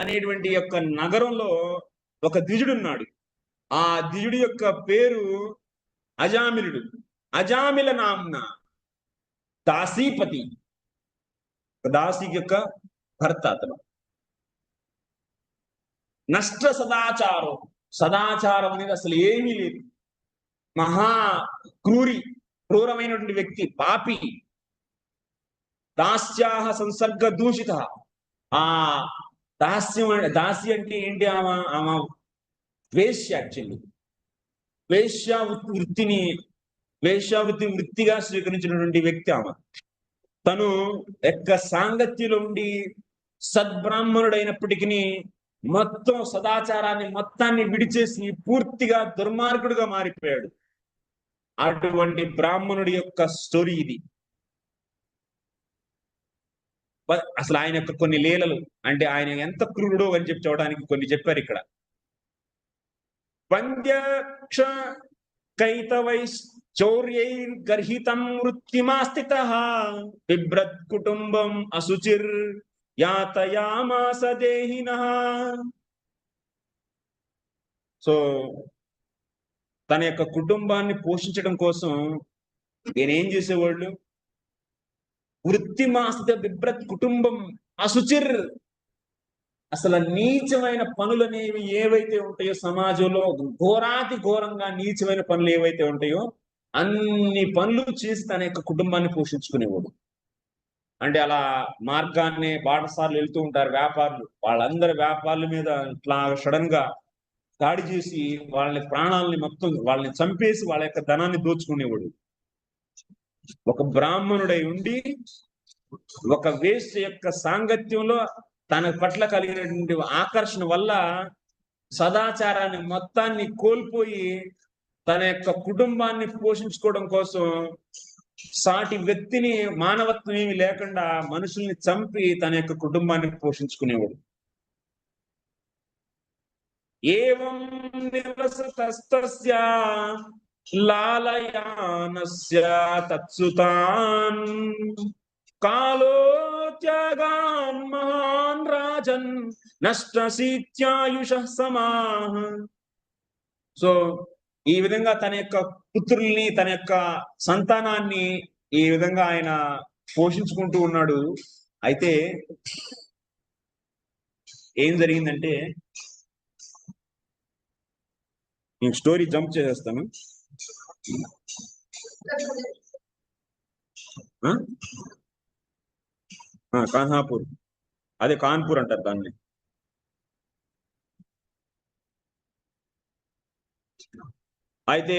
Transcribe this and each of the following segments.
అనేటువంటి యొక్క నగరంలో ఒక ద్విజుడున్నాడు. ఆ ద్విజుడి యొక్క పేరు అజామిలుడు. అజామిల నామ్న దాసీపతి, దాసి యొక్క భర్త అతను. నష్ట సదాచారం, సదాచారం అనేది అసలు ఏమీ లేదు. మహా క్రూరమైనటువంటి వ్యక్తి, పాపి. దాస్యాహ సంసర్గ దూషిత. ఆ దాసి అంటే ఏంటి? ఆమె వేశ్య. యాక్చువల్లీ వృత్తిగా స్వీకరించినటువంటి వ్యక్తి ఆమె. తను యొక్క సాంగత్యంలో ఉండి సద్బ్రాహ్మణుడైనప్పటికీ మొత్తం సదాచారాన్ని మొత్తాన్ని విడిచేసి పూర్తిగా దుర్మార్గుడుగా మారిపోయాడు. అటువంటి బ్రాహ్మణుడి యొక్క స్టోరీ ఇది. అసలు ఆయన యొక్క కొన్ని లీలలు, అంటే ఆయన ఎంత క్రూరుడో అని చెప్పి చూడడానికి కొన్ని చెప్పారు ఇక్కడ. వంద్యక్ష కైతవైశ్చౌర్యైర్గర్హితం వృత్తిమాస్థితః బిభ్రత్ కుటుంబం అశుచిర్ యాతయామాస దేహినః. సో తన యొక్క కుటుంబాన్ని పోషించడం కోసం నేనేం చేసేవాళ్ళు? వృత్తిమాస్థిత బిభ్రత్ కుటుంబం అశుచిర్. అసలు నీచమైన పనులు అనేవి ఏవైతే ఉంటాయో సమాజంలో, ఘోరాతి ఘోరంగా నీచమైన పనులు ఏవైతే ఉంటాయో అన్ని పనులు చేసి తన యొక్క కుటుంబాన్ని పోషించుకునేవాడు. అంటే అలా మార్గాన్ని బాటసార్లు వెళ్తూ ఉంటారు వ్యాపారులు, వాళ్ళందరి వ్యాపారుల మీద ఇట్లా సడన్ గా దాడి చేసి వాళ్ళని ప్రాణాలని మొత్తం వాళ్ళని చంపేసి వాళ్ళ యొక్క ధనాన్ని దోచుకునేవాడు. ఒక బ్రాహ్మణుడై ఉండి ఒక వేశ్య యొక్క సాంగత్యంలో తన పట్ల కలిగినటువంటి ఆకర్షణ వల్ల సదాచారాన్ని మొత్తాన్ని కోల్పోయి తన యొక్క కుటుంబాన్ని పోషించుకోవడం కోసం సాటి వ్యక్తిని, మానవత్వం ఏమి లేకుండా మనుషుల్ని చంపి తన యొక్క కుటుంబాన్ని పోషించుకునేవాడు. ఏవం నివసతస్తస్య లాలయానస్య తత్సుతాన్ కాలో త్యాగాన్ మహాన్ రాజన్ నష్టశీత్యాయుషః సమాః. సో ఈ విధంగా తన యొక్క పుత్రుల్ని, తన యొక్క సంతానాన్ని ఈ విధంగా ఆయన పోషించుకుంటూ ఉన్నాడు. అయితే ఏం జరిగిందంటే, నేను స్టోరీ జంప్ చేసేస్తాను. కాన్హాపూర్, అదే కాన్పూర్ అంటారు దాన్ని. అయితే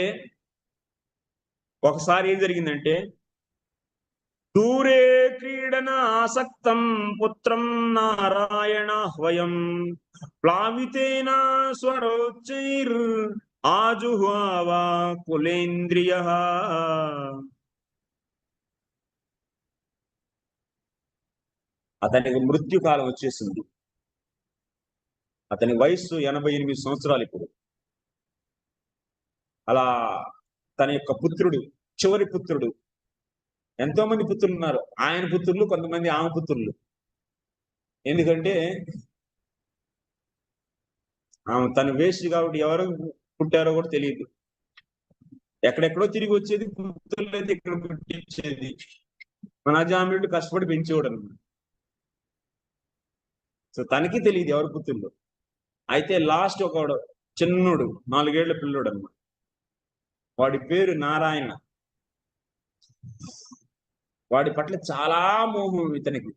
ఒకసారి ఏం జరిగిందంటే, దూరే క్రీడన ఆసక్తం పుత్రం నారాయణ హ్వయం ప్లావితేన స్వరోచ్చైర్ ఆజుహ్వావా కులేంద్రియః. అతనికి మృత్యుకాలం వచ్చేసింది. అతని వయస్సు 88 సంవత్సరాలు ఇప్పుడు. అలా తన యొక్క పుత్రుడు, చివరి పుత్రుడు, ఎంతో మంది పుత్రులు ఉన్నారు, ఆయన పుత్రులు, కొంతమంది ఆమె పుత్రులు. ఎందుకంటే ఆమె తన వేస్ట్ కాబట్టి ఎవరు పుట్టారో కూడా తెలియదు. ఎక్కడెక్కడో తిరిగి వచ్చేది, పుత్రులు అయితే ఇక్కడ పుట్టించేది. మన అజామిలుడు కష్టపడి పెంచేవాడు అన్నమాట. సో తనకి తెలియదు ఎవరు పుత్రులు. అయితే లాస్ట్ ఒకడు చిన్నోడు, 4 ఏళ్ల పిల్లోడు అన్నమాట. వాడి పేరు నారాయణ. వాడి పట్ల చాలా మోహం ఇతనికి.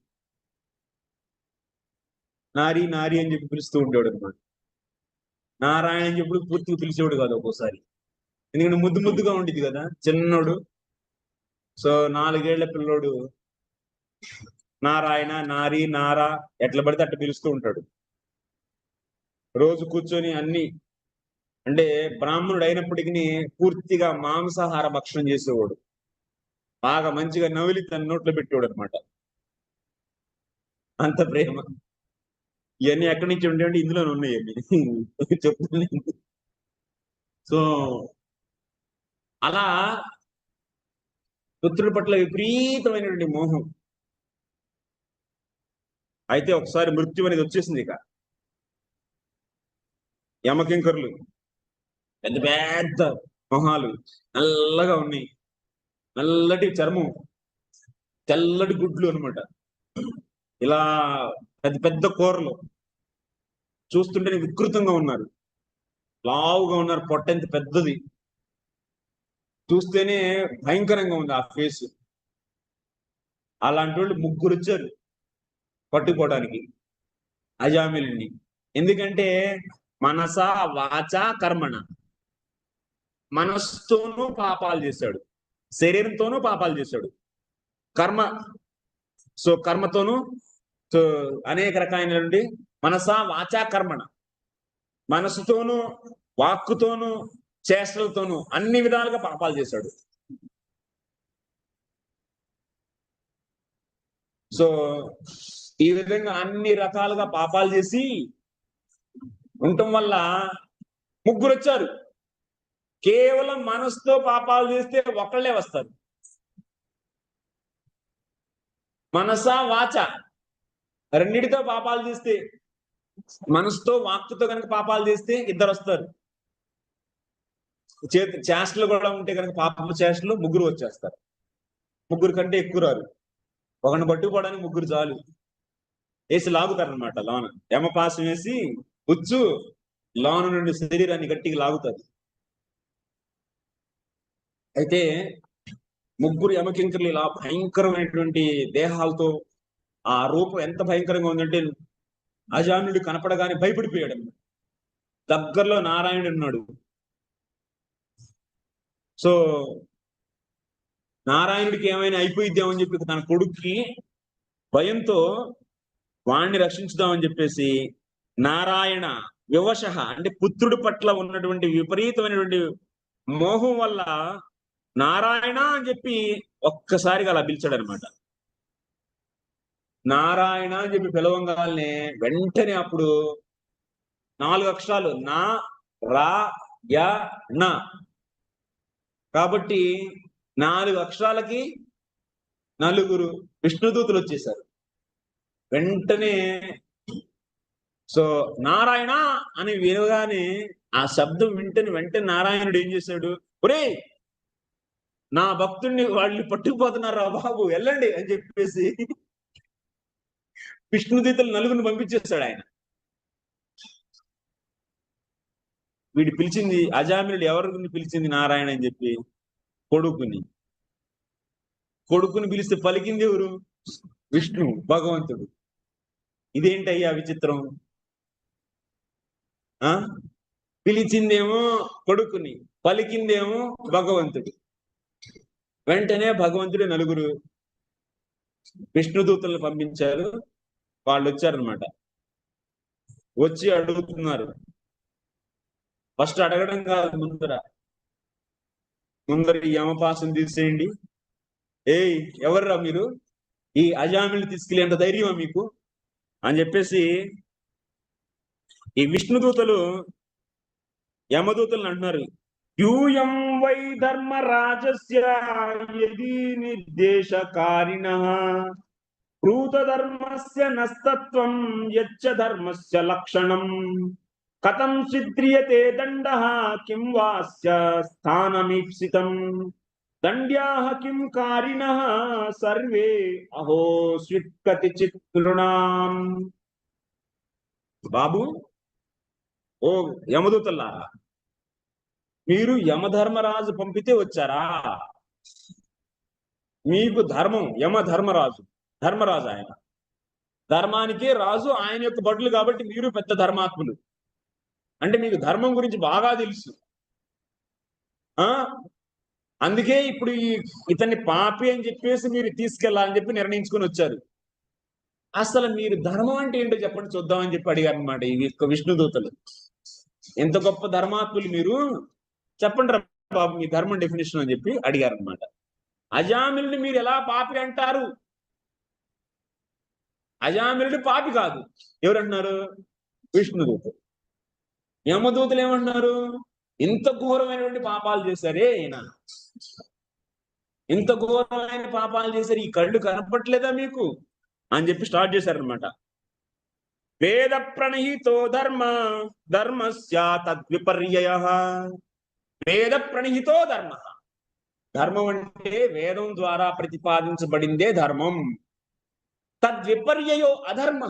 నారి నారి అని చెప్పి పిలుస్తూ ఉండేవాడు అన్నమాట. నారాయణ అని చెప్పి పూర్తిగా పిలిచేవాడు కాదు ఒక్కోసారి, ఎందుకంటే ముద్దు ముద్దుగా ఉండేది కదా చిన్నోడు. సో 4 ఏళ్ల పిల్లోడు నారాయణ, నారి, నారా ఎట్లా పడితే అట్లా పిలుస్తూ ఉంటాడు. రోజు కూర్చొని అన్ని, అంటే బ్రాహ్మణుడు అయినప్పటికీ పూర్తిగా మాంసాహార భక్షణం చేసేవాడు. బాగా మంచిగా నవిలి తన నోట్లో పెట్టేవాడు అనమాట. అంత ప్రేమ. ఇవన్నీ ఎక్కడి నుంచి ఉండేవంటే ఇందులోనే ఉన్నాయి చెప్తున్నాను. సో అలా పుత్రుడి పట్ల విపరీతమైనటువంటి మోహం. అయితే ఒకసారి మృత్యు అనేది వచ్చేసింది. ఇక యమకింకరులు పెద్ద పెద్ద మొహాలు, నల్లగా ఉన్నాయి, నల్లటి చర్మం, తెల్లటి గుడ్లు అనమాట. ఇలా పెద్ద పెద్ద కూరలు చూస్తుంటేనే వికృతంగా ఉన్నారు, లావుగా ఉన్నారు, పొట్ట ఎంత పెద్దది, చూస్తేనే భయంకరంగా ఉంది ఆ ఫేస్. అలాంటి వాళ్ళు ముగ్గురు వచ్చారు పట్టుకోవడానికి అజామిలుని. ఎందుకంటే మనస వాచ కర్మణ, మనస్సుతోనూ పాపాలు చేశాడు, శరీరంతోనూ పాపాలు చేశాడు, కర్మ కర్మతోనూ అనేక రకాలైనటువంటి మనస వాచ కర్మణ, మనసుతోనూ వాక్కుతోనూ చేష్టలతోనూ అన్ని విధాలుగా పాపాలు చేశాడు. సో ఈ విధంగా అన్ని రకాలుగా పాపాలు చేసి ఉండటం వల్ల ముగ్గురు వచ్చారు. కేవలం మనసుతో పాపాలు చేస్తే ఒకళ్ళే వస్తారు. మనస వాచ రెండిటితో పాపాలు చేస్తే, మనసుతో వాక్కుతో కనుక పాపాలు చేస్తే ఇద్దరు వస్తారు. చేష్టలు కూడా ఉంటే కనుక పాప చేష్టలు ముగ్గురు వచ్చేస్తారు. ముగ్గురు కంటే ఎక్కువ రారు. ఒకరిని పట్టుకుపోవడానికి ముగ్గురు చాలు. వేసి లాగుతారనమాట లోన. యమపాసం వేసి ఉచ్చు లోన నుండి శరీరాన్ని గట్టిగా లాగుతారు. అయితే ముగ్గురు యమకింకర్లు ఇలా భయంకరమైనటువంటి దేహాలతో, ఆ రూపం ఎంత భయంకరంగా ఉందంటే అజానుడు కనపడగానే భయపడిపోయాడు. దగ్గరలో నారాయణుడు ఉన్నాడు. సో నారాయణుడికి ఏమైనా అయిపోయిద్దామని చెప్పి తన కొడుక్కి భయంతో వాణ్ణి రక్షించుదామని చెప్పేసి నారాయణ వివశ అంటే పుత్రుడి పట్ల ఉన్నటువంటి విపరీతమైనటువంటి మోహం వల్ల నారాయణ అని చెప్పి ఒక్కసారిగా అలా పిలిచాడు అనమాట. నారాయణ అని చెప్పి పిలవంగానే వెంటనే అప్పుడు 4 అక్షరాలు నా రా యా నా, కాబట్టి 4 అక్షరాలకి 4 విష్ణుదూతులు వచ్చేసారు. వెంటనే సో నారాయణ అని వినగానే ఆ శబ్దం వెంటనే నారాయణుడు ఏం చేశాడు, ఒరే నా భక్తుడిని వాళ్ళు పట్టుకుపోతున్నారా బాబు వెళ్ళండి అని చెప్పేసి విష్ణుదూతలు 4 పంపించేస్తాడు ఆయన. వీడు పిలిచింది అజామినుడు ఎవరిని పిలిచింది నారాయణ అని చెప్పి కొడుకుని పిలిస్తే పలికింది ఎవరు, విష్ణు భగవంతుడు. ఇదేంటయ్యా విచిత్రం, పిలిచిందేమో కొడుకుని, పలికిందేమో భగవంతుడు. వెంటనే భగవంతుడు 4 విష్ణుదూతలను పంపించారు. వాళ్ళు వచ్చారనమాట. వచ్చి అడుగుతున్నారు. ఫస్ట్ అడగడం కాదు, ముందర ఈ యమపాసం తీసేయండి. ఏయ్ ఎవర్రా మీరు, ఈ అజామిల్ని తీసుకెళ్ళేంత ధైర్యమా మీకు అని చెప్పేసి ఈ విష్ణుదూతలు యమదూతలను అంటున్నారు. యూయం వై ధర్మరాజస్య యది నిర్దేశకారిణః భూతధర్మస్య నస్తత్వం యచ్చ ధర్మస్య లక్షణం కథం సిద్ధ్రియతే దండః కిం వాస్య స్థానమీప్సితం దండ్యాః కిం కారిణః సర్వే అహో స్విత్కతిచిత్ నృణాం. బాబు, ఓ యమదూతల్లారా, మీరు యమధర్మరాజు పంపితే వచ్చారా? మీకు ధర్మం, ధర్మరాజు ఆయన ధర్మానికే రాజు, ఆయన యొక్క భటులు కాబట్టి మీరు పెద్ద ధర్మాత్ములు. అంటే మీకు ధర్మం గురించి బాగా తెలుసు. అందుకే ఇప్పుడు ఇతన్ని పాపి అని చెప్పేసి మీరు తీసుకెళ్లాలని చెప్పి నిర్ణయించుకొని వచ్చారు. అసలు మీరు ధర్మం అంటే ఏంటో చెప్పండి చూద్దామని చెప్పి అడిగారు అనమాట ఈ విష్ణుదూతలు. ఎంత గొప్ప ధర్మాత్ములు మీరు, చెప్పండి రా బాబు మీ ధర్మం డెఫినేషన్ అని చెప్పి అడిగారు అనమాట. అజామిలుని మీరు ఎలా పాపి అంటారు? అజామిలుడు పాపి కాదు. ఎవరంటున్నారు? విష్ణుదూతలు. యమదూతలు ఏమంటున్నారు? ఇంత ఘోరమైనటువంటి పాపాలు చేశారే ఈయన, ఇంత ఘోరమైన పాపాలు చేశారు, ఈ కళ్ళు కనపట్లేదా మీకు అని చెప్పి స్టార్ట్ చేశారనమాట. వేద ప్రణహితో ధర్మ ధర్మస్య తద్విపర్యయ. వేద ప్రణహితో ధర్మ. ధర్మం అంటే వేదం ద్వారా ప్రతిపాదించబడిందే ధర్మం. తద్విపర్యయో అధర్మ.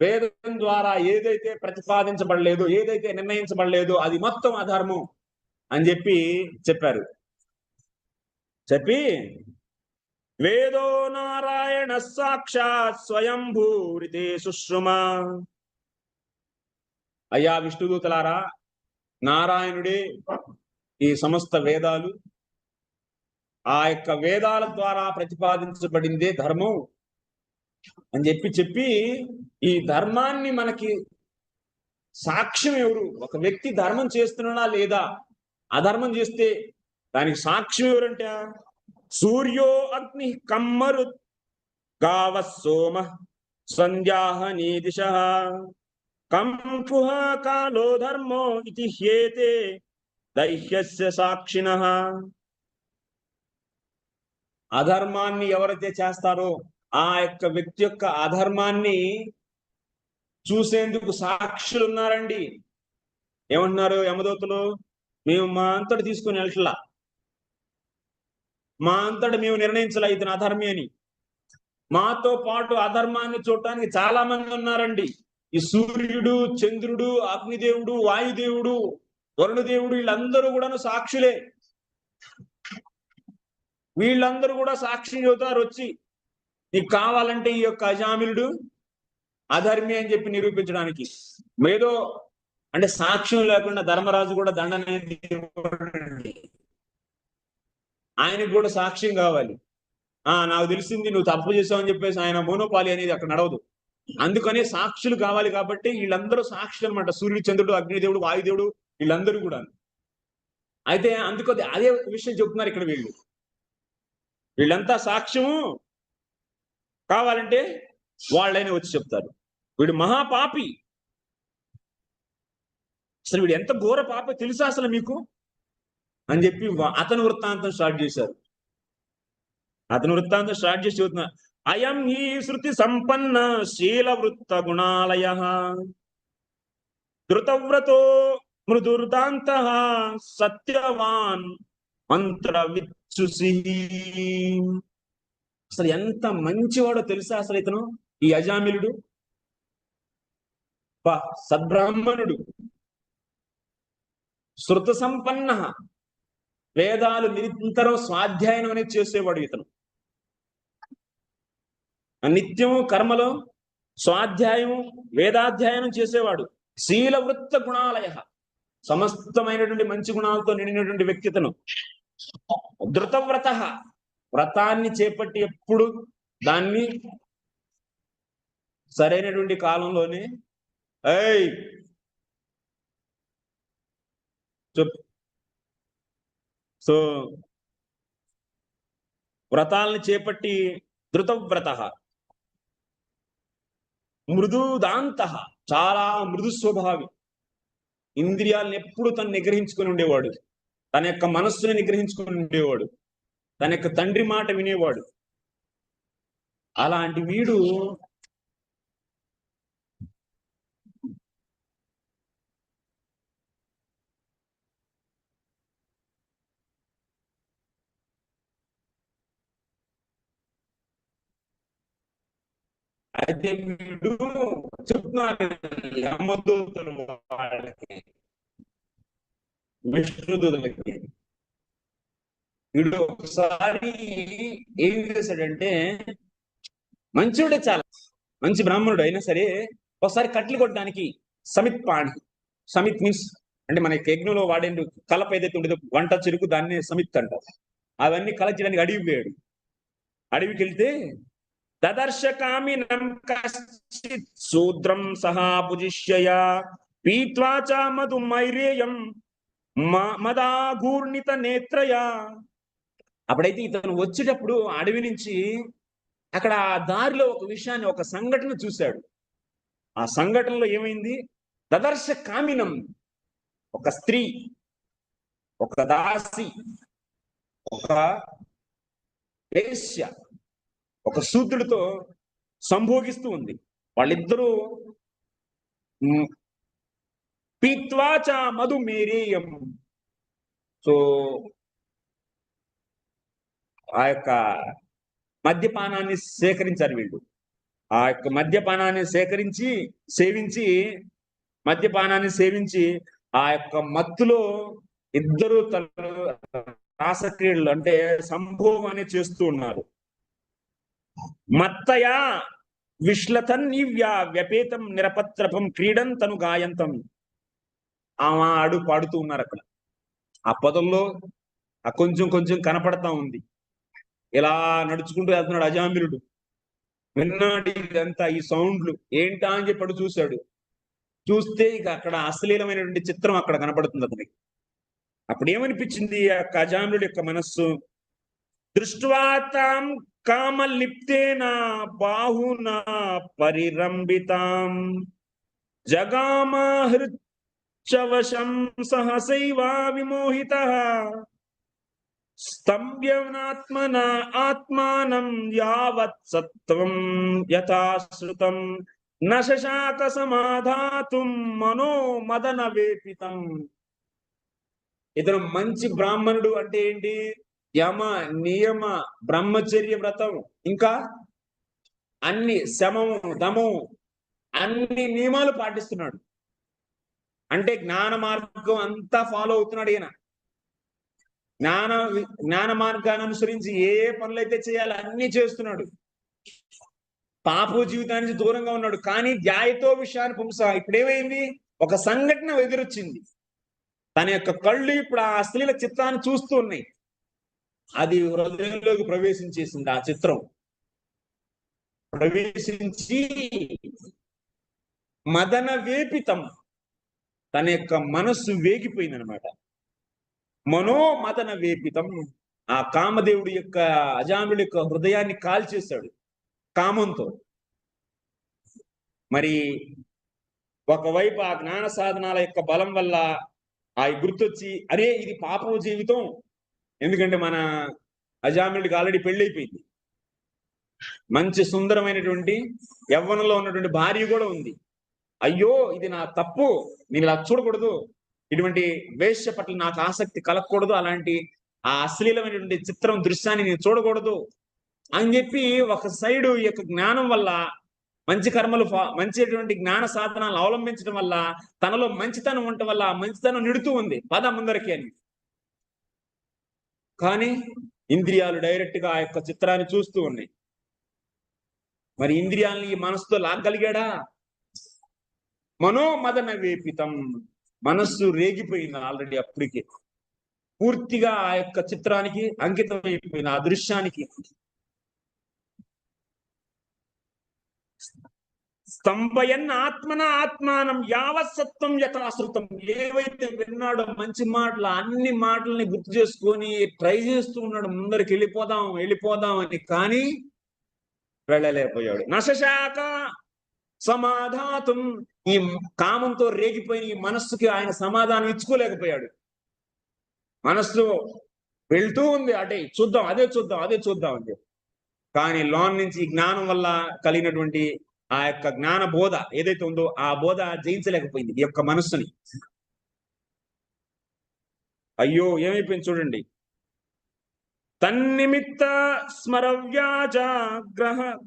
వేదం ద్వారా ఏదైతే ప్రతిపాదించబడలేదో, ఏదైతే నిర్ణయించబడలేదో అది మొత్తం అధర్మం అని చెప్పారు. చెప్పి వేదో నారాయణ సాక్షాత్ స్వయంభూరితే సుశ్రుమ. అయ్యా విష్ణుదూతలారా, నారాయణుడే ఈ సమస్త వేదాలు. ఆ యొక్క వేదాల ద్వారా ప్రతిపాదించబడిందే ధర్మం అని చెప్పి ఈ ధర్మాన్ని మనకి సాక్ష్యం ఎవరు? ఒక వ్యక్తి ధర్మం చేస్తున్నాడా లేదా, అధర్మం చేస్తే దానికి సాక్ష్యం ఎవరంటే సూర్యో అగ్ని కమ్మరు గావ సోమ సంధ్యాహనీ దిశ కంపుః కాలో ధర్మో ఇతి హ్యేతే దైహ్యస్య సాక్షిణః. అధర్మాన్ని ఎవరైతే చేస్తారో ఆ యొక్క వ్యక్తి యొక్క అధర్మాన్ని చూసేందుకు సాక్షులు ఉన్నారండి. ఏమంటున్నారు యమదూతలు? మేము మా అంతటి తీసుకుని వెళ్ళట్లా, మా అంతటి మేము నిర్ణయించలే ఇతను అధర్మి అని. మాతో పాటు అధర్మాన్ని చూడటానికి చాలా మంది ఉన్నారండి. ఈ సూర్యుడు, చంద్రుడు, అగ్నిదేవుడు, వాయుదేవుడు, వరుణదేవుడు వీళ్ళందరూ కూడా సాక్షులే. వీళ్ళందరూ కూడా సాక్షి చెబుతారు వచ్చి, నీకు కావాలంటే ఈ యొక్క అజామిలుడు అధర్మి అని చెప్పి నిరూపించడానికి. ఏదో అంటే సాక్ష్యం లేకుండా ధర్మరాజు కూడా దండన ఆయనకు కూడా సాక్ష్యం కావాలి. నాకు తెలిసింది నువ్వు తప్పు చేసావు అని చెప్పేసి ఆయన మోనోపాలి అనేది అక్కడ నడవదు. అందుకనే సాక్షులు కావాలి. కాబట్టి వీళ్ళందరూ సాక్షులు అనమాట. సూర్యుడు, చంద్రుడు, అగ్నిదేవుడు, వాయుదేవుడు వీళ్ళందరూ కూడా. అయితే అందుకు అదే విషయం చెప్తున్నారు ఇక్కడ. వీళ్ళంతా సాక్ష్యము కావాలంటే వాళ్ళైనా వచ్చి చెప్తారు. వీడు మహాపాపి, అసలు వీడు ఎంత ఘోర పాపి తెలుసా అసలు మీకు అని చెప్పి అతను వృత్తాంతం స్టార్ట్ చేశారు. అతను వృత్తాంతం స్టార్ట్ చేసి చెబుతున్నా, అయం హి శృతి సంపన్న శీల వృత్త గుణాలయ ధృతవ్రతో మృదుర్దాంత సత్యవాన్ మంత్ర విచ్చుసి. అసలు ఎంత మంచివాడో తెలుసా అసలు ఇతను, ఈ అజామిలుడు. సద్బ్రాహ్మణుడు, శృత సంపన్న, వేదాలు నిరంతరం స్వాధ్యాయనం అనేది చేసేవాడు ఇతను. నిత్యము కర్మలో స్వాధ్యాయము, వేదాధ్యాయనం చేసేవాడు. శీలవృత్త గుణాలయ, సమస్తమైనటువంటి మంచి గుణాలతో నిండినటువంటి వ్యక్తితను. ధృతవ్రత, వ్రతాన్ని చేపట్టి ఎప్పుడు దాన్ని సరైనటువంటి కాలంలోనే సో వ్రతాలని చేపట్టి ధృతవ్రత. మృదుదాంత, చాలా మృదు స్వభావి. ఇంద్రియాలను ఎప్పుడు తను నిగ్రహించుకుని ఉండేవాడు, తన యొక్క మనస్సుని నిగ్రహించుకుని ఉండేవాడు, తన యొక్క తండ్రి మాట వినేవాడు. అలాంటి వీడు అయితే వీడు చెప్తున్నారు యమదూతలు వాళ్ళకి, విష్ణుదూతలకి. వీడు ఒకసారి ఏం చేశాడంటే, మంచివాడే, చాలా మంచి బ్రాహ్మణుడు అయినా సరే ఒకసారి కట్లు కొట్టడానికి సమిత్ పాణి, సమిత్ మీన్స్ అంటే మన యజ్ఞంలో వాడే కలప ఏదైతే ఉండేదో వంట చెరుకు, దాన్ని సమిత్ అంటారు. అవన్నీ కలెక్ట్ చేయడానికి అడవి పోయాడు. అడవికి వెళ్తే దదర్శకామినం కశ్చిత్ శూద్రం సహా భుజిష్యయ పీత్వా చ మధుమైరేయం మదాఘూర్ణిత నేత్రయ. అప్పుడైతే ఇతను వచ్చేటప్పుడు అడవి నుంచి అక్కడ దారిలో ఒక విషయాన్ని, ఒక సంఘటన చూశాడు. ఆ సంఘటనలో ఏమైంది? దదర్శ కామినం, ఒక స్త్రీ, ఒక దాసి, ఒక వేశ్య, ఒక శూద్రుడితో సంభోగిస్తూ ఉంది. వాళ్ళిద్దరూ పీత్వా చ మధుమేరేయం. సో ఆ యొక్క మద్యపానాన్ని సేకరించారు వీళ్ళు. ఆ యొక్క మద్యపానాన్ని సేవించి మద్యపానాన్ని సేవించి ఆ యొక్క మత్తులో ఇద్దరు రాసక్రీడలు అంటే సంభోగం అనేది చేస్తూ ఉన్నారు. మత్తయా విశ్లతన్నివ్యా వ్యపేతం నిరపత్రపం క్రీడం తను గాయంతం. ఆడు పాడుతూ ఉన్నారు అక్కడ. ఆ పొదల్లో ఆ కొంచెం కొంచెం కనపడతా ఉంది. ఇలా నడుచుకుంటూ వెళ్తున్నాడు అజామిలుడు. విన్నాడు ఇదంతా, ఈ సౌండ్లు ఏంటా అని చెప్పి చూశాడు. చూస్తే ఇక అక్కడ అశ్లీలమైనటువంటి చిత్రం అక్కడ కనపడుతుంది అతనికి. అప్పుడు ఏమనిపించింది ఆ అజామిలుడి యొక్క మనస్సు? దృష్ట్వాతాం కామలిప్తేన బాహునా పరిరంభితాం జగామహృచ్చవశం సహసైవా విమోహితః స్తంభ్యనాత్మనా ఆత్మానం యావత్ సత్వం యథాశ్రుతం నశశాక సమాధాతుం మనో మదన వేపితం. ఇతను మంచి బ్రాహ్మణుడు అంటే ఏంటి? యమ నియమ బ్రహ్మచర్య వ్రతం, ఇంకా అన్ని శమము దమము అన్ని నియమాలు పాటిస్తున్నాడు. అంటే జ్ఞాన మార్గం అంతా ఫాలో అవుతున్నాడు ఈయన. జ్ఞాన మార్గాన్ని అనుసరించి ఏ పనులైతే చేయాలో అన్ని చేస్తున్నాడు. పాప జీవితానికి దూరంగా ఉన్నాడు. కానీ ధ్యాయతో విషయాన్ని పుంస. ఇప్పుడు ఏమైంది? ఒక సంఘటన ఎదురొచ్చింది. తన యొక్క కళ్ళు ఇప్పుడు ఆ అశ్లీల చిత్రాన్ని చూస్తూ ఉన్నాయి. అది హృదయంలోకి ప్రవేశించేసింది. ఆ చిత్రం ప్రవేశించి మదన వేపితం, తన యొక్క మనస్సు వేగిపోయింది అనమాట. మనోమదన వేపితం. ఆ కామదేవుడి యొక్క అజామిలుడి యొక్క హృదయాన్ని కాల్చేశాడు కామంతో. మరి ఒకవైపు ఆ జ్ఞాన సాధనాల యొక్క బలం వల్ల ఆ గుర్తొచ్చి, అరే ఇది పాపం జీవితం. ఎందుకంటే మన అజామిలుడికి ఆల్రెడీ పెళ్ళైపోయింది. మంచి సుందరమైనటువంటి యవ్వనంలో ఉన్నటువంటి భార్య కూడా ఉంది. అయ్యో ఇది నా తప్పు, నేను ఇలా చూడకూడదు, ఇటువంటి వేశ్య పట్ల నాకు ఆసక్తి కలగకూడదు, అలాంటి ఆ అశ్లీలమైనటువంటి చిత్రం దృశ్యాన్ని నేను చూడకూడదు అని చెప్పి ఒక సైడు ఈ యొక్క జ్ఞానం వల్ల మంచి కర్మలు మంచిటువంటి జ్ఞాన సాధనాలను అవలంబించడం వల్ల తనలో మంచితనం ఉండటం వల్ల ఆ మంచితనం నిడుతూ ఉంది, పద ముందరికి అని. కానీ ఇంద్రియాలు డైరెక్ట్ గా ఆ యొక్క చిత్రాన్ని చూస్తూ ఉన్నాయి. మరి ఇంద్రియాలని ఈ మనసుతో లాగలిగాడా? మనోమదన వేపితం. మనస్సు రేగిపోయింది ఆల్రెడీ అప్పటికే. పూర్తిగా ఆ యొక్క చిత్రానికి అంకితం అయిపోయింది, ఆ దృశ్యానికి. స్తంభయన్ ఆత్మన ఆత్మానం యావత్సత్వం యథాశ్రుతం. ఏవైతే విన్నాడో మంచి మాటలు, అన్ని మాటల్ని గుర్తు చేసుకొని ట్రై చేస్తూ ఉన్నాడు, ముందరికి వెళ్ళిపోదాం అని. కానీ వెళ్ళలేకపోయాడు. నశశాక సమాధాతం. ఈ కామంతో రేగిపోయిన ఈ మనస్సుకి ఆయన సమాధానం ఇచ్చుకోలేకపోయాడు. మనస్సు వెళ్తూ ఉంది, అదే చూద్దాం అదే చూద్దాం అని. కానీ లోన్ నుంచి జ్ఞానం వల్ల కలిగినటువంటి ఆ యొక్క జ్ఞాన బోధ ఏదైతే ఉందో ఆ బోధ జయించలేకపోయింది ఈ యొక్క మనస్సుని. అయ్యో ఏమైపోయింది చూడండి. తన్నిమిత్త స్మరవ్యాజ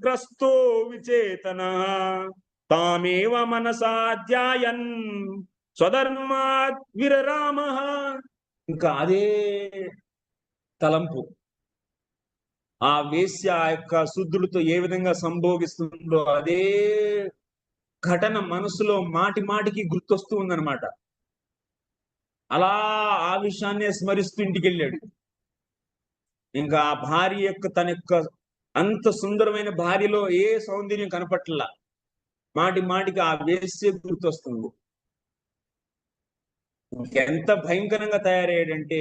గ్రస్తో విచేతన తామేవ మనసాధ్యాయన్ స్వధర్మాత్ విరరామ. ఇంకా అదే తలంపు, ఆ వేశ్య ఆ యొక్క శుద్ధులతో ఏ విధంగా సంభోగిస్తుందో అదే ఘటన మనసులో మాటి మాటికి గుర్తొస్తూ ఉందన్నమాట. అలా ఆ విషయాన్నే స్మరిస్తూ ఇంటికి వెళ్ళాడు. ఇంకా ఆ భార్య యొక్క తన యొక్క అంత సుందరమైన భార్యలో ఏ సౌందర్యం కనపట్ల, మాటి మాటికి ఆ వేశ్య గుర్తొస్తుంది. ఎంత భయంకరంగా తయారయ్యాడంటే,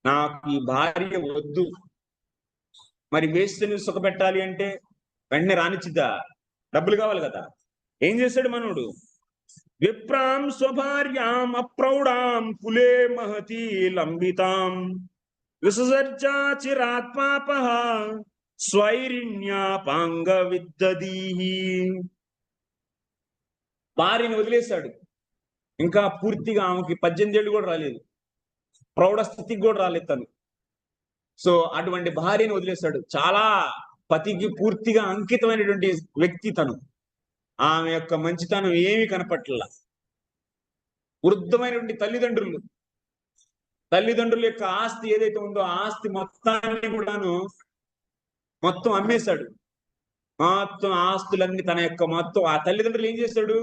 నాకు ఈ భార్య వద్దు. మరి వేశ్యని సుఖపెట్టాలి అంటే వెంటనే రానిచ్చిద్దా? డబ్బులు కావాలి కదా. ఏం చేశాడు మనోడు? విప్రాం స్వభార్యాం అప్రౌఢాం కులే మహతి లంబితాం విసర్జా చిరాత్మాప స్వైరిణ్యాపాంగ విద్దదీహి. భార్యని వదిలేశాడు. ఇంకా పూర్తిగా ఆమెకి 18 ఏళ్ళు కూడా రాలేదు, ప్రౌఢ స్థితికి కూడా రాలేదు తను. సో అటువంటి భార్యని వదిలేశాడు. చాలా పతికి పూర్తిగా అంకితమైనటువంటి వ్యక్తి తను. ఆమె యొక్క మంచితనం ఏమీ కనపట్ల. వృద్ధమైనటువంటి తల్లిదండ్రుల యొక్క ఆస్తి ఏదైతే ఉందో ఆ ఆస్తి మొత్తాన్ని కూడాను మొత్తం అమ్మేశాడు. మొత్తం ఆస్తులన్నీ తన యొక్క మొత్తం ఆ తల్లిదండ్రులు ఏం చేశాడు,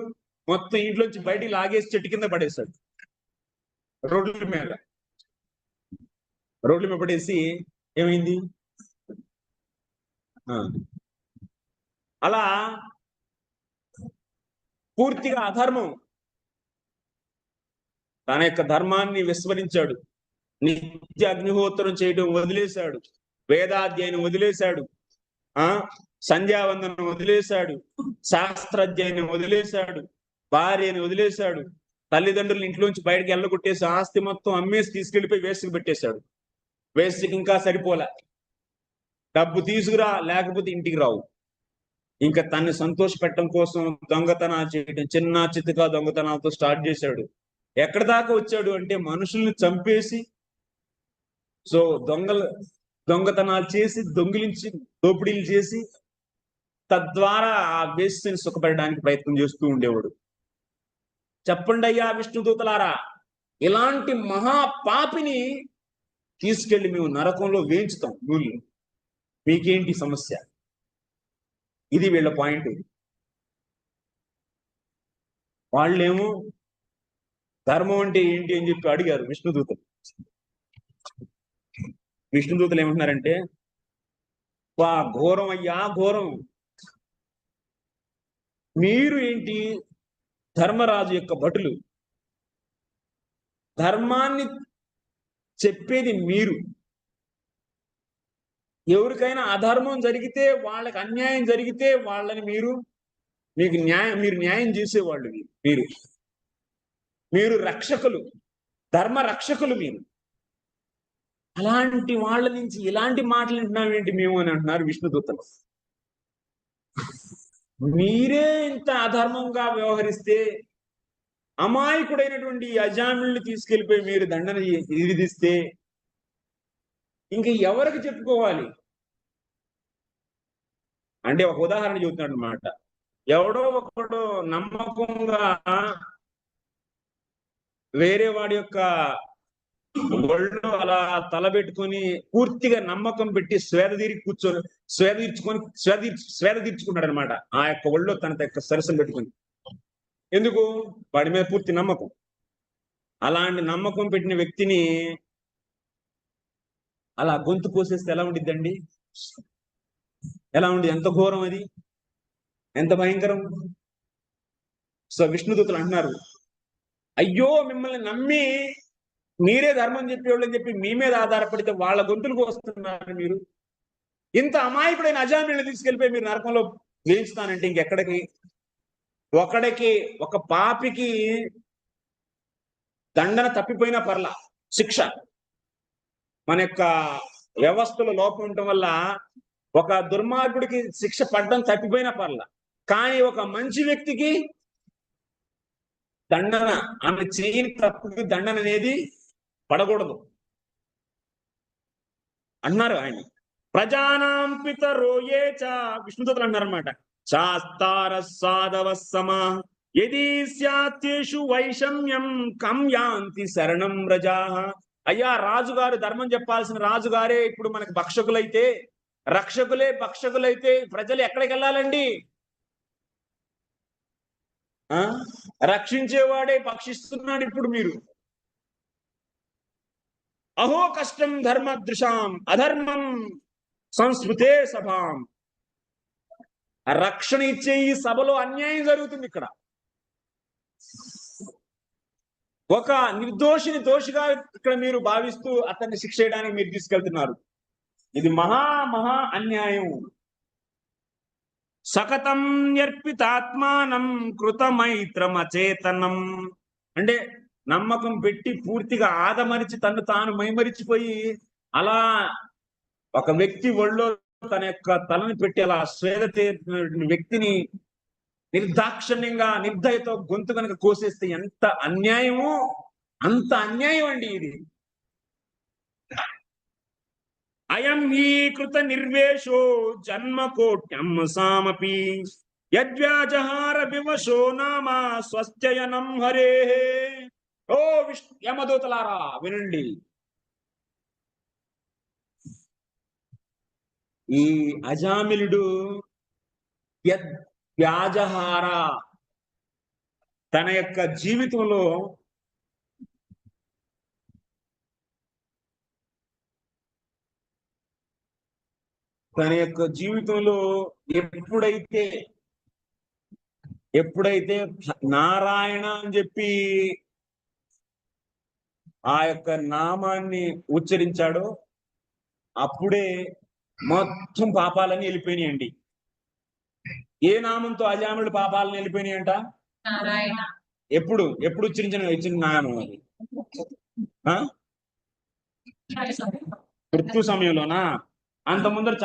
మొత్తం ఇంట్లోంచి బయటికి లాగేసి చెట్టు కింద పడేశాడు. రోడ్ల మీద పడేసి ఏమైంది, అలా పూర్తిగా అధర్మం. తన యొక్క ధర్మాన్ని విస్మరించాడు. నిత్య అగ్నిహోత్రం చేయడం వదిలేశాడు, వేదాధ్యయనం వదిలేశాడు, సంధ్యావందనం వదిలేశాడు, శాస్త్రాధ్యయనం వదిలేశాడు, భార్యని వదిలేశాడు, తల్లిదండ్రులు ఇంట్లోంచి బయటకు వెళ్ళగొట్టేసి ఆస్తి మొత్తం అమ్మేసి తీసుకెళ్లిపోయి వేస్ట్కి పెట్టేశాడు. వేస్ట్కి ఇంకా సరిపోలే, డబ్బు తీసుకురా లేకపోతే ఇంటికి రావు. ఇంకా తన్ని సంతోష పెట్టడం కోసం దొంగతనాలు చేయడం, చిన్న చిత్తగా దొంగతనాలతో స్టార్ట్ చేశాడు. ఎక్కడి దాకా వచ్చాడు అంటే మనుషుల్ని చంపేసి, సో దొంగతనాలు చేసి, దొంగిలించి, దోపిడీలు చేసి, తద్వారా ఆ వేశ్యని సుఖపెట్టడానికి ప్రయత్నం చేస్తూ ఉండేవాడు. చెప్పండి అయ్యా విష్ణుదూతలారా, ఇలాంటి మహాపాపిని తీసుకెళ్లి మేము నరకంలో వేయించుతాం. మీకేంటి సమస్య? ఇది వీళ్ళ పాయింట్. వాళ్ళేమో ధర్మం అంటే ఏంటి అని చెప్పి అడిగారు విష్ణుదూతలు. విష్ణుదూతలు ఏమంటున్నారంటే, వా ఘోరం అయ్యా ఘోరం, మీరు ఏంటి ధర్మరాజు యొక్క భటులు, ధర్మాన్ని చెప్పేది మీరు. ఎవరికైనా అధర్మం జరిగితే, వాళ్ళకి అన్యాయం జరిగితే వాళ్ళని మీరు న్యాయం చేసేవాళ్ళు. మీరు రక్షకులు, ధర్మ రక్షకులు మీరు. అలాంటి వాళ్ళ నుంచి ఇలాంటి మాటలు వింటున్నామేంటి మేము అని అంటున్నారు విష్ణుదూతలు. మీరే ఇంత అధర్మంగా వ్యవహరిస్తే, అమాయకుడైనటువంటి అజామిల్ని తీసుకెళ్లిపోయి మీరు దండన విధిస్తే ఇంక ఎవరికి చెప్పుకోవాలి అంటే ఒక ఉదాహరణ చెబుతున్నాడు అన్నమాట. ఎవడో ఒకడు నమ్మకంగా వేరే వాడి యొక్క ఒళ్ళు అలా తలబెట్టుకొని పూర్తిగా నమ్మకం పెట్టి స్వేద తీర్చుకున్నాడు అనమాట. ఆ యొక్క ఒళ్ళో తన యొక్క సరసం పెట్టుకుని. ఎందుకు? వాడి మీద పూర్తి నమ్మకం. అలాంటి నమ్మకం పెట్టిన వ్యక్తిని అలా గొంతు కోసేస్తే ఎలా ఉండిద్దండి? ఎలా ఉండి? ఎంత ఘోరం అది, ఎంత భయంకరం. సో విష్ణుదూతలు అంటున్నారు, అయ్యో మిమ్మల్ని నమ్మి మీరే ధర్మం చెప్పేవాళ్ళని చెప్పి మీ మీద ఆధారపడితే వాళ్ళ గొంతులకు వస్తున్నారు. మీరు ఇంత అమాయకుడైన అజామిల్ని తీసుకెళ్ళిపోయి మీరు నరకంలో వేయించుతానంటే ఇంకెక్కడికి? ఒక పాపికి దండన తప్పిపోయినా పర్లా, శిక్ష మన యొక్క వ్యవస్థలో లోపం ఉండటం వల్ల ఒక దుర్మార్గుడికి శిక్ష పడ్డం తప్పిపోయినా పర్లా, కానీ ఒక మంచి వ్యక్తికి దండన, ఆమె చేయని తప్పుకి దండన అనేది పడకూడదు అన్నారు ఆయన. ప్రజానాం పితరోయే చ, విష్ణుదూతలు అన్నారన్నమాట. శాస్తార సాధవ సమా యది స్యాత్యేషు వైషమ్యం కం యాంతి శరణం రజాః. అయ్యా రాజుగారు, ధర్మం చెప్పాల్సిన రాజుగారే ఇప్పుడు మనకి భక్షకులైతే, భక్షకులైతే ప్రజలు ఎక్కడికి వెళ్ళాలండి? రక్షించేవాడే భక్షిస్తున్నాడు ఇప్పుడు. మీరు అహో కష్టం ధర్మదృశాం అధర్మం సంస్కృతే సభాం. రక్షణ ఇచ్చే ఈ సభలో అన్యాయం జరుగుతుంది. ఇక్కడ ఒక నిర్దోషిని దోషిగా ఇక్కడ మీరు భావిస్తూ అతన్ని శిక్ష చేయడానికి మీరు తీసుకెళ్తున్నారు. ఇది మహా అన్యాయం. సకతం అర్పితాత్మానం కృతమైత్రమచేతనం. అంటే నమ్మకం పెట్టి పూర్తిగా ఆదమరిచి తను తాను మైమరిచిపోయి అలా ఒక వ్యక్తి ఒళ్ళో తన యొక్క తలని పెట్టి అలా స్వేద వ్యక్తిని నిర్దాక్షిణ్యంగా నిర్దయతో గొంతు కనుక కోసేస్తే ఎంత అన్యాయమో, అంత అన్యాయం అండి ఇది. అయం హీ కృత నిర్వేషో జన్మకోట్యం సామపి యద్వ్యాజహార వివశో నామ స్వస్త్యయనం హరే. ఓ యమదూతలారా వినండి. ఈ అజామిలుడు యద్వ్యాజహార తన యొక్క జీవితంలో ఎప్పుడైతే నారాయణ అని చెప్పి ఆ యొక్క నామాన్ని ఉచ్చరించాడో అప్పుడే మొత్తం పాపాలన్నీ వెళ్ళిపోయినాయండి. ఏ నామంతో అజామిలుడు పాపాలను వెళ్ళిపోయినాయంట? ఎప్పుడు ఇచ్చిన నామం అది? మృత్యు సమయంలోనా? అంత ముందర